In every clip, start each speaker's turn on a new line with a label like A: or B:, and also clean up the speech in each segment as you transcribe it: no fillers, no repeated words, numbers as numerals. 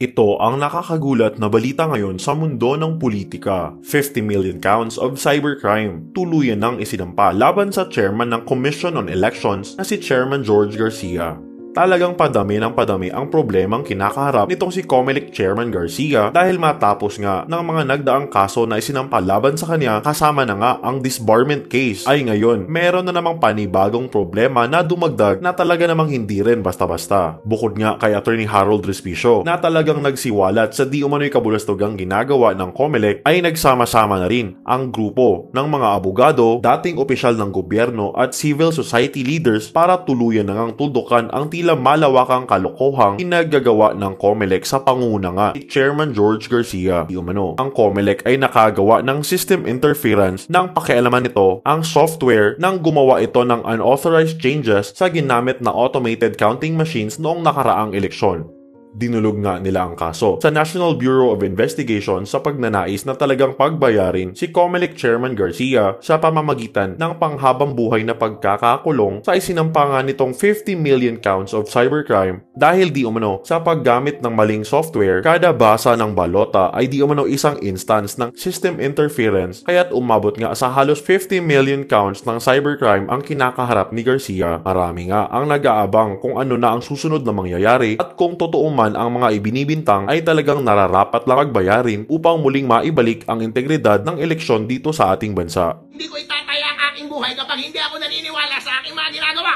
A: Ito ang nakakagulat na balita ngayon sa mundo ng politika. 50 million counts of cybercrime. Tuluyan nang isinampa laban sa chairman ng Commission on Elections na si Chairman George Garcia. Talagang padami ng padami ang problemang kinakaharap nitong si COMELEC Chairman Garcia dahil matapos nga ng mga nagdaang kaso na isinampa laban sa kanya kasama na nga ang disbarment case ay ngayon meron na namang panibagong problema na dumagdag na talaga namang hindi rin basta-basta. Bukod nga kay Attorney Harold Respicio na talagang nagsiwalat sa di umano'y kabulastugang ginagawa ng COMELEC ay nagsama-sama na rin ang grupo ng mga abogado, dating opisyal ng gobyerno at civil society leaders para tuluyan na ngang tuldukan ang tila malawakang kalokohang ginagagawa ng COMELEC sa panguna nga ni Chairman George Garcia. Di umano, ang COMELEC ay nakagawa ng system interference nang pakialaman nito ang software nang gumawa ito ng unauthorized changes sa ginamit na automated counting machines noong nakaraang eleksyon. Dinulog nga nila ang kaso sa National Bureau of Investigation sa pagnanais na talagang pagbayarin si COMELEC Chairman Garcia sa pamamagitan ng panghabang buhay na pagkakakulong sa isinampa nitong 50 million counts of cybercrime dahil di umano sa paggamit ng maling software. Kada basa ng balota ay di umano isang instance ng system interference kaya't umabot nga sa halos 50 million counts ng cybercrime ang kinakaharap ni Garcia. Marami nga ang nag-aabang kung ano na ang susunod na mangyayari at kung totoo ang mga ibinibintang ay talagang nararapat lang pagbayarin upang muling maibalik ang integridad ng eleksyon dito sa ating bansa.
B: Hindi ko itataya ang aking buhay kapag hindi ako naniniwala sa aking mga ginagawa.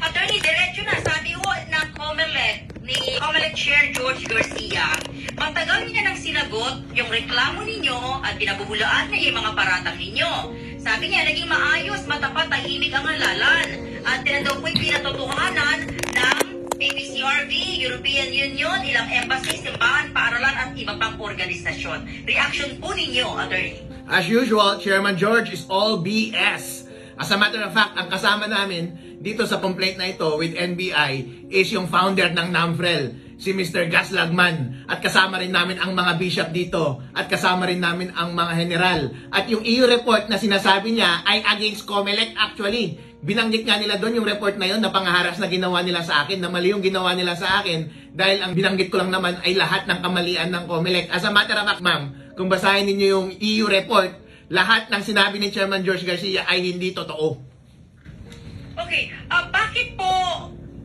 C: Attorney, diretso na sabi ho ng COMELEC ni COMELEC Chair George Garcia, matagal niya nang sinagot yung reklamo ninyo at pinabubulaan niya yung mga paratang ninyo. Sabi niya, naging maayos, matapat, tahimik ang halalan at tinandaw po'y pinatotohanan ng PPCRB, European Union, ilang embassy, simbahan, paaralan at iba pang organisasyon. Reaction po ninyo, Attorney?
B: As usual, Chairman George is all BS. As a matter of fact, ang kasama namin dito sa complaint na ito with NBI is yung founder ng NAMFREL, si Mr. Gas Lagman. At kasama rin namin ang mga bishop dito. At kasama rin namin ang mga general. At yung EU report na sinasabi niya ay against COMELEC actually. Binanggit nga nila doon yung report na yun na pangaharas na ginawa nila sa akin, na mali yung ginawa nila sa akin dahil ang binanggit ko lang naman ay lahat ng kamalian ng COMELEC. As a matter of fact, ma'am, kung basahin ninyo yung EU report, lahat ng sinabi ni Chairman George Garcia ay hindi totoo.
C: Okay, bakit po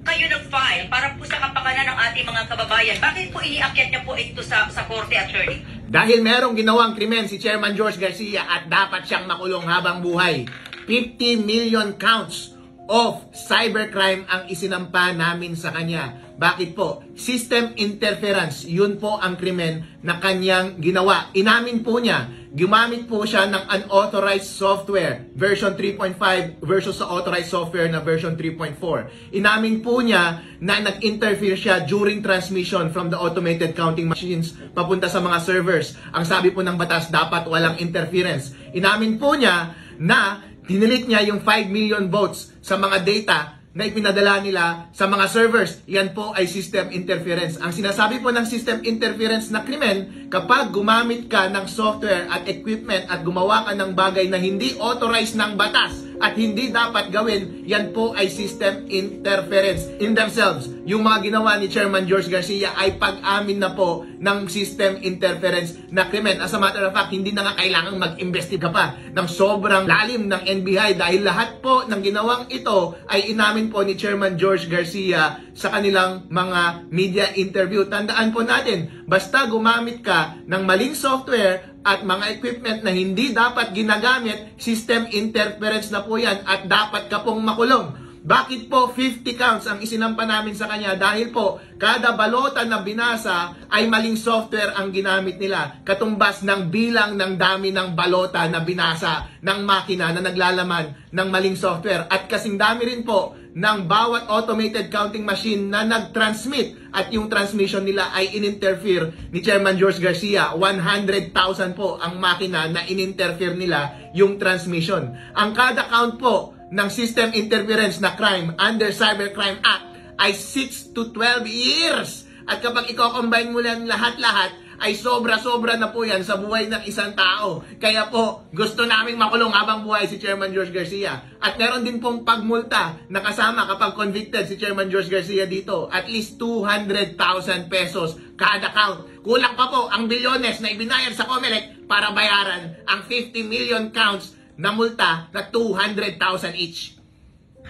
C: kayo nag-file para po sa kapakanan ng ating mga kababayan? Bakit po iniakyat niyo po ito sa korte, Attorney?
B: Dahil merong ginawang krimen si Chairman George Garcia at dapat siyang makulong habang buhay. 50 million counts of cybercrime ang isinampa namin sa kanya. Bakit po? System interference. Yun po ang krimen na kanyang ginawa. Inamin po niya, gumamit po siya ng unauthorized software version 3.5 versus sa authorized software na version 3.4. Inamin po niya na nag-interfere siya during transmission from the automated counting machines papunta sa mga servers. Ang sabi po ng batas, dapat walang interference. Inamin po niya na dinilit niya yung 5 million votes sa mga data na ipinadala nila sa mga servers. Yan po ay system interference. Ang sinasabi po ng system interference na krimen, kapag gumamit ka ng software at equipment at gumawa ka ng bagay na hindi authorized ng batas at hindi dapat gawin, yan po ay system interference in themselves. Yung mga ginawa ni Chairman George Garcia ay pag-amin na po ng system interference na krimen. As a matter of fact, hindi na nga kailangang mag-investiga pa ng sobrang lalim ng NBI dahil lahat po ng ginawang ito ay inamin po ni Chairman George Garcia sa kanilang mga media interview. Tandaan po natin, basta gumamit ka ng maling software at mga equipment na hindi dapat ginagamit, system interference na po yan at dapat ka pong makulong. Bakit po 50 counts ang isinampa namin sa kanya? Dahil po, kada balota na binasa ay maling software ang ginamit nila. Katumbas ng bilang ng dami ng balota na binasa ng makina na naglalaman ng maling software. At kasing dami rin po ng bawat automated counting machine na nag-transmit at yung transmission nila ay in-interfere ni Chairman George Garcia. 100,000 po ang makina na in-interfere nila yung transmission. Ang kada count po ng system interference na crime under Cybercrime Act ay 6 to 12 years. At kapag i-combine mo lang lahat-lahat, ay sobra-sobra na po yan sa buhay ng isang tao. Kaya po, gusto naming makulong habang buhay si Chairman George Garcia. At meron din pong pagmulta na kasama kapag convicted si Chairman George Garcia dito. At least 200,000 pesos kada count. Kulang pa po ang bilyones na ibinayad sa COMELEC para bayaran ang 50 million counts na multa na 200,000 each.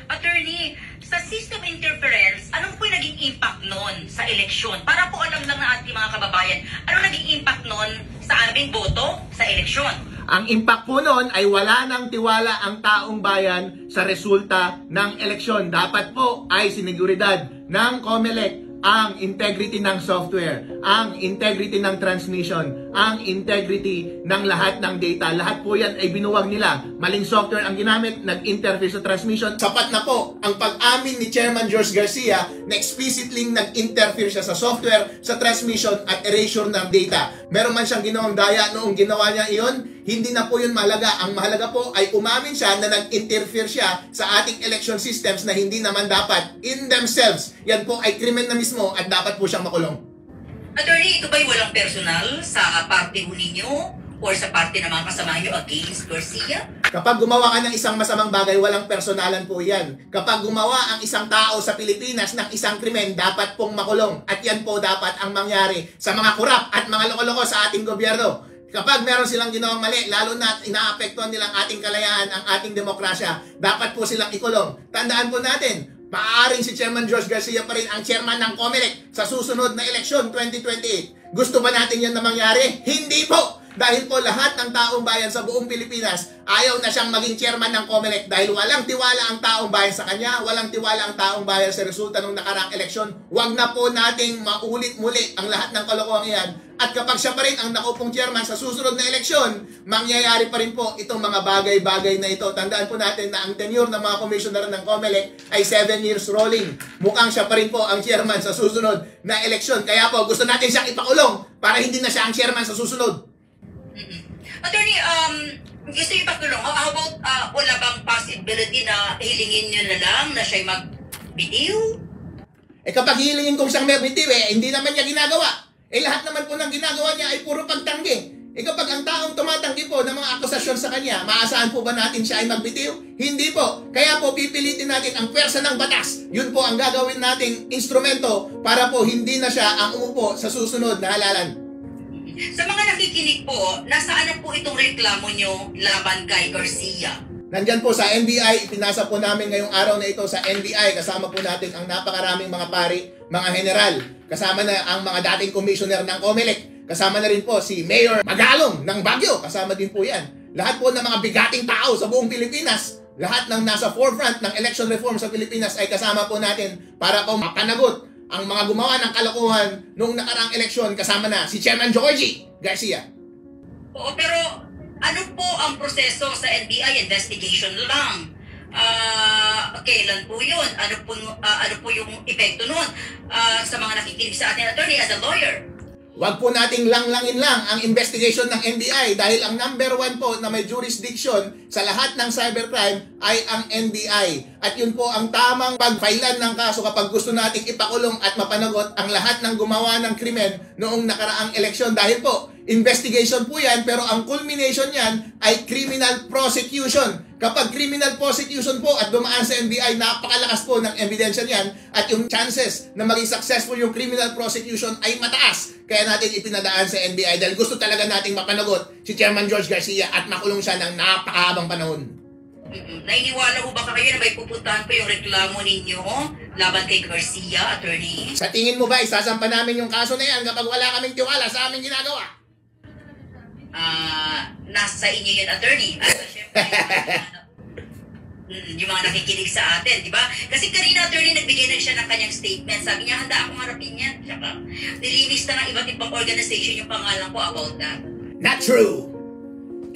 C: Attorney, sa system interference, anong po yung naging impact nun sa eleksyon? Para po alam lang ng ating mga kababayan, anong naging impact nun sa aming boto sa eleksyon?
B: Ang impact po nun ay wala nang tiwala ang taong bayan sa resulta ng eleksyon. Dapat po ay siniguridad ng COMELEC ang integrity ng software, ang integrity ng transmission, ang integrity ng lahat ng data. Lahat po yan ay binuwag nila. Maling software ang ginamit, nag-interfere sa transmission. Sapat na po ang pag-amin ni Chairman George Garcia na explicitly nag-interfere siya sa software, sa transmission at erasure ng data. Meron man siyang ginawang daya noong ginawa niya iyon, hindi na po yun mahalaga. Ang mahalaga po ay umamin siya na nag-interfere siya sa ating election systems na hindi naman dapat in themselves. Yan po ay krimen na mismo at dapat po siyang makulong.
C: Attorney, ito ba'y walang personal sa party ho ninyo or sa party ng mga kasama nyo against Garcia?
B: Kapag gumawa ka ng isang masamang bagay, walang personalan po yan. Kapag gumawa ang isang tao sa Pilipinas ng isang krimen, dapat pong makulong. At yan po dapat ang mangyari sa mga kurap at mga loko-loko sa ating gobyerno. Kapag meron silang ginawang mali, lalo na inaapektuhan nilang ating kalayaan, ang ating demokrasya, dapat po silang ikulong. Tandaan po natin, maaaring si Chairman George Garcia pa rin ang chairman ng COMELEC sa susunod na eleksyon 2028. Gusto ba natin yan na mangyari? Hindi po! Dahil po lahat ng taong bayan sa buong Pilipinas ayaw na siyang maging chairman ng COMELEC dahil walang tiwala ang taong bayan sa kanya, walang tiwala ang taong bayan sa resulta ng nakaraang eleksyon. Huwag na po nating maulit muli ang lahat ng kalokohan yan. At kapag siya pa rin ang nakupong chairman sa susunod na eleksyon, mangyayari pa rin po itong mga bagay-bagay na ito. Tandaan po natin na ang tenure ng mga commissioner ng COMELEC ay 7 years rolling. Mukhang siya pa rin po ang chairman sa susunod na eleksyon. Kaya po gusto natin siyang ipakulong para hindi na siya ang chairman sa susunod.
C: Attorney, gusto yung pagtulong. How about, wala bang possibility na hilingin nyo na lang na siya'y mag-bitiw?
B: Kapag hilingin kong siyang magbitiw, hindi naman niya ginagawa. Lahat naman po ng ginagawa niya ay puro pagtanggi. Kapag ang taong tumatanggi po ng mga akusasyon sa kanya, maasahan po ba natin siya ay magbitiw? Hindi po. Kaya po pipilitin natin ang pwersa ng batas. Yun po ang gagawin nating instrumento para po hindi na siya ang umupo sa susunod na halalan.
C: Sa mga nakikinig po, nasaan na po itong reklamo nyo laban kay Garcia?
B: Nandyan po sa NBI, ipinasa po namin ngayong araw na ito sa NBI. Kasama po natin ang napakaraming mga pari, mga general. Kasama na ang mga dating commissioner ng COMELEC. Kasama na rin po si Mayor Magalong ng Baguio. Kasama din po yan. Lahat po ng mga bigating tao sa buong Pilipinas. Lahat ng nasa forefront ng election reform sa Pilipinas ay kasama po natin para po mapanagot ang mga gumawa ng kalokohan noong nakaraang eleksyon. Kasama na si Chairman Georgie Garcia.
C: Oo, pero ano po ang proseso sa NBI? Investigation lang. Kailan po yun? Ano po yung epekto nun sa mga nakikinig sa atin, attorney, as a lawyer?
B: Huwag po nating langlangin lang ang investigation ng NBI dahil ang number 1 po na may jurisdiction sa lahat ng cybercrime ay ang NBI. At yun po ang tamang pagfailan ng kaso kapag gusto nating ipakulong at mapanagot ang lahat ng gumawa ng krimen noong nakaraang eleksyon. Dahil po, investigation po yan, pero ang culmination yan ay criminal prosecution. Kapag criminal prosecution po at dumaan sa NBI, napakalakas po ng ebidensya niyan at yung chances na maging successful yung criminal prosecution ay mataas. Kaya natin ipinadaan sa NBI dahil gusto talaga nating mapanagot si Chairman George Garcia at makulong siya ng napakahabang panahon.
C: Nainiwala ho ba kayo na may pupuntahan pa yung reklamo ninyo laban kay Garcia, attorney?
B: Sa tingin mo ba, isasampa namin yung kaso na yan kapag wala kaming tiwala sa aming ginagawa?
C: Nasa inyo yun, attorney. At syempre, yung mga nakikinig sa atin, di ba? Kasi kanina, attorney, nagbigay na siya ng kanyang statement. Sabi niya, handa akong harapin yan. Saka, nililista ng iba't ibang organization yung pangalan ko about that.
B: Not true.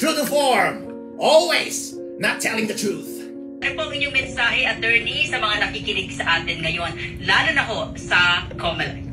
B: True to form. Always not telling the truth.
C: Ano po ang inyong mensahe, attorney, sa mga nakikinig sa atin ngayon, lalo na ho sa COMELEC?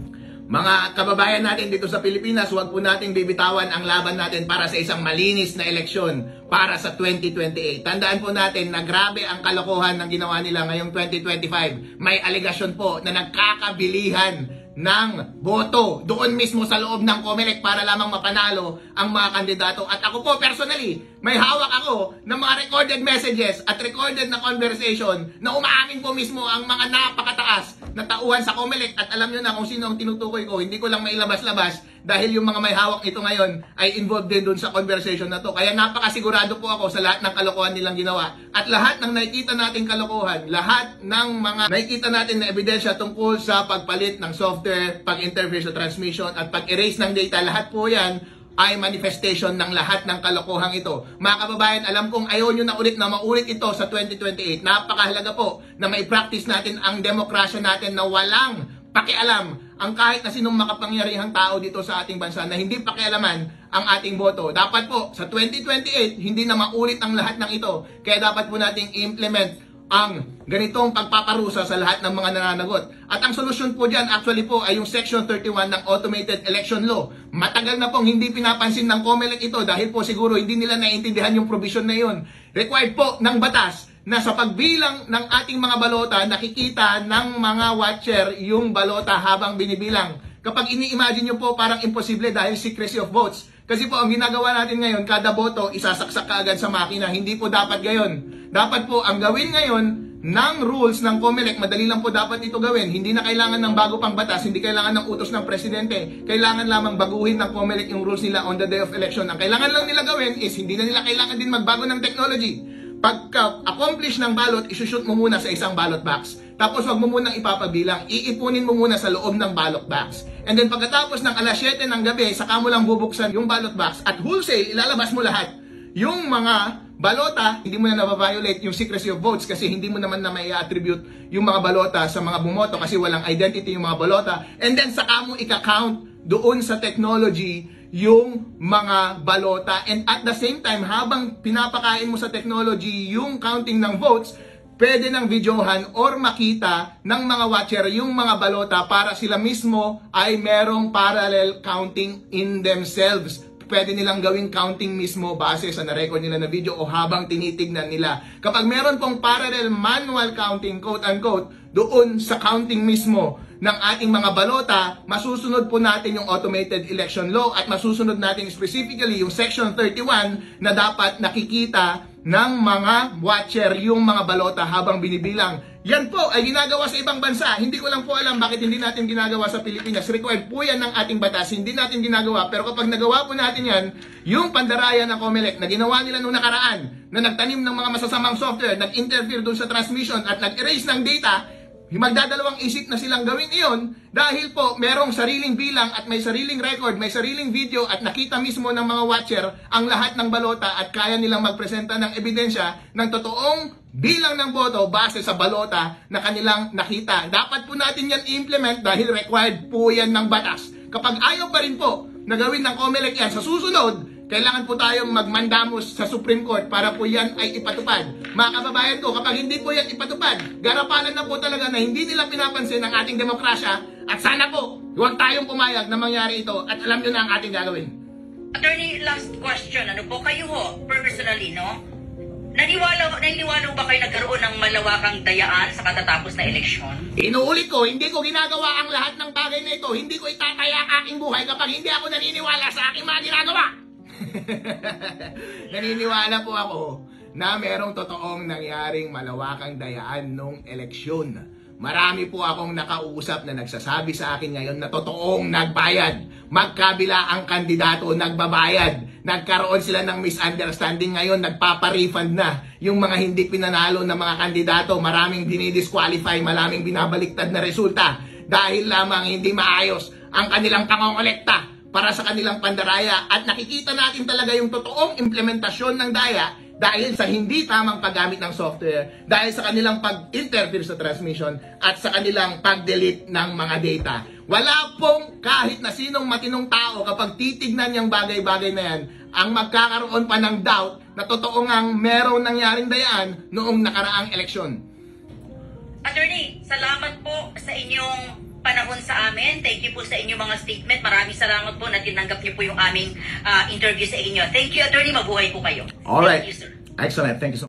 B: Mga kababayan natin dito sa Pilipinas, huwag po nating bibitawan ang laban natin para sa isang malinis na eleksyon para sa 2028. Tandaan po natin na grabe ang kalokohan ng ginawa nila ngayong 2025. May alegasyon po na nagkakabilihan ng boto doon mismo sa loob ng COMELEC para lamang mapanalo ang mga kandidato. At ako po personally, may hawak ako ng mga recorded messages at recorded na conversation na umaamin po mismo ang mga napakataas na tauhan sa COMELEC. At alam nyo na kung sino ang tinutukoy ko, hindi ko lang mailabas-labas dahil yung mga may hawak ito ngayon ay involved din doon sa conversation na to. Kaya napakasigurado po ako sa lahat ng kalokohan nilang ginawa. At lahat ng nakikita nating kalokohan, lahat ng mga nakikita natin na ebidensya tungkol sa pagpalit ng software, pag-interface sa transmission at pag-erase ng data, lahat po yan ay manifestation ng lahat ng kalokohang ito. Mga kababayan, alam kong ayaw nyo na ulit na maulit ito sa 2028. Napakahalaga po na may practice natin ang demokrasya natin na walang pakialam ang kahit na sinong makapangyarihang tao dito sa ating bansa na hindi pakialaman ang ating boto. Dapat po sa 2028, hindi na maulit ang lahat ng ito. Kaya dapat po nating implement ang ganitong pagpaparusa sa lahat ng mga nananagot. At ang solusyon po dyan actually po ay yung Section 31 ng Automated Election Law. Matagal na pong hindi pinapansin ng COMELEC ito dahil po siguro hindi nila naiintindihan yung provision na yun. Required po ng batas na sa pagbilang ng ating mga balota, nakikita ng mga watcher yung balota habang binibilang. Kapag ini-imagine nyo po parang imposible dahil secrecy of votes. Kasi po ang ginagawa natin ngayon, kada boto isasaksak ka agad sa makina. Hindi po dapat gayon. Dapat po ang gawin ngayon ng rules ng COMELEC, madali lang po dapat ito gawin. Hindi na kailangan ng bago pang batas, hindi kailangan ng utos ng presidente. Kailangan lamang baguhin ng COMELEC yung rules nila on the day of election. Ang kailangan lang nila gawin is hindi na nila kailangan din magbago ng technology. Pagka-accomplish ng ballot, isushoot mo muna sa isang ballot box. Tapos wag mo munang ipapabilang, iipunin mo muna sa loob ng ballot box. And then pagkatapos ng alas 7 ng gabi, saka mo lang bubuksan yung ballot box at wholesale, ilalabas mo lahat. Yung mga balota, hindi mo na nababiolate yung secrecy of votes kasi hindi mo naman na may attribute yung mga balota sa mga bumoto kasi walang identity yung mga balota. And then saka mo ika-count doon sa technology yung mga balota. And at the same time, habang pinapakain mo sa technology yung counting ng votes, pwede nang videohan or makita ng mga watcher yung mga balota para sila mismo ay merong parallel counting in themselves. Pwede nilang gawing counting mismo base sa na-record nila na video o habang tinitignan nila. Kapag meron pong parallel manual counting, quote-unquote, doon sa counting mismo ng ating mga balota, masusunod po natin yung automated election law at masusunod natin specifically yung section 31 na dapat nakikita ng mga watcher yung mga balota habang binibilang. Yan po ay ginagawa sa ibang bansa. Hindi ko lang po alam bakit hindi natin ginagawa sa Pilipinas. Required po yan ng ating batas. Hindi natin ginagawa. Pero kapag nagawa po natin yan, yung pandaraya ng COMELEC na ginawa nila nung nakaraan, na nagtanim ng mga masasamang software, nag-interfere doon sa transmission at nag-erase ng data, magdadalawang isip na silang gawin iyon dahil po merong sariling bilang at may sariling record, may sariling video at nakita mismo ng mga watcher ang lahat ng balota at kaya nilang magpresenta ng ebidensya ng totoong bilang ng boto base sa balota na kanilang nakita. Dapat po natin yan i-implement dahil required po yan ng batas. Kapag ayaw pa rin po na gawin ng COMELEC yan sa susunod, kailangan po tayong magmandamos sa Supreme Court para po yan ay ipatupad. Mga kababayan ko, kapag hindi po yan ipatupad, garapalan na po talaga na hindi nila pinapansin ang ating demokrasya at sana po, huwag tayong pumayag na mangyari ito at alam nyo na ang ating gagawin.
C: Attorney, last question. Ano po kayo ho, personally, no? Naniniwala ba kayo nagkaroon ng malawakang dayaan sa katatapos na eleksyon?
B: Inuulit ko, hindi ko ginagawa ang lahat ng bagay na ito. Hindi ko itataya ang aking buhay kapag hindi ako naniniwala sa aking mga ginagawa. Naniniwala po ako na merong totoong nangyaring malawakang dayaan nung eleksyon. Marami po akong nakausap na nagsasabi sa akin ngayon na totoong nagbayad. Magkabila ang kandidato nagbabayad. Nagkaroon sila ng misunderstanding ngayon, nagpapa-refund na. Yung mga hindi pinanalo na mga kandidato, maraming dinidisqualify, maraming binabaliktad na resulta dahil lamang hindi maayos ang kanilang pangongolekta para sa kanilang pandaraya at nakikita natin talaga yung totoong implementasyon ng daya dahil sa hindi tamang paggamit ng software, dahil sa kanilang pag-interfere sa transmission at sa kanilang pag-delete ng mga data. Wala pong kahit na sinong matinong tao kapag titignan yung bagay-bagay na yan, ang magkakaroon pa ng doubt na totoo ngang merong nangyaring dayaan noong nakaraang eleksyon.
C: Attorney, salamat po sa inyong panahon sa amin. Thank you po sa inyong mga statement. Maraming salamat po na tinanggap niyo po yung aming interview sa inyo. Thank you, Attorney. Mabuhay po kayo.
B: Alright.
C: Thank you, sir.
B: Excellent. Thank you so much.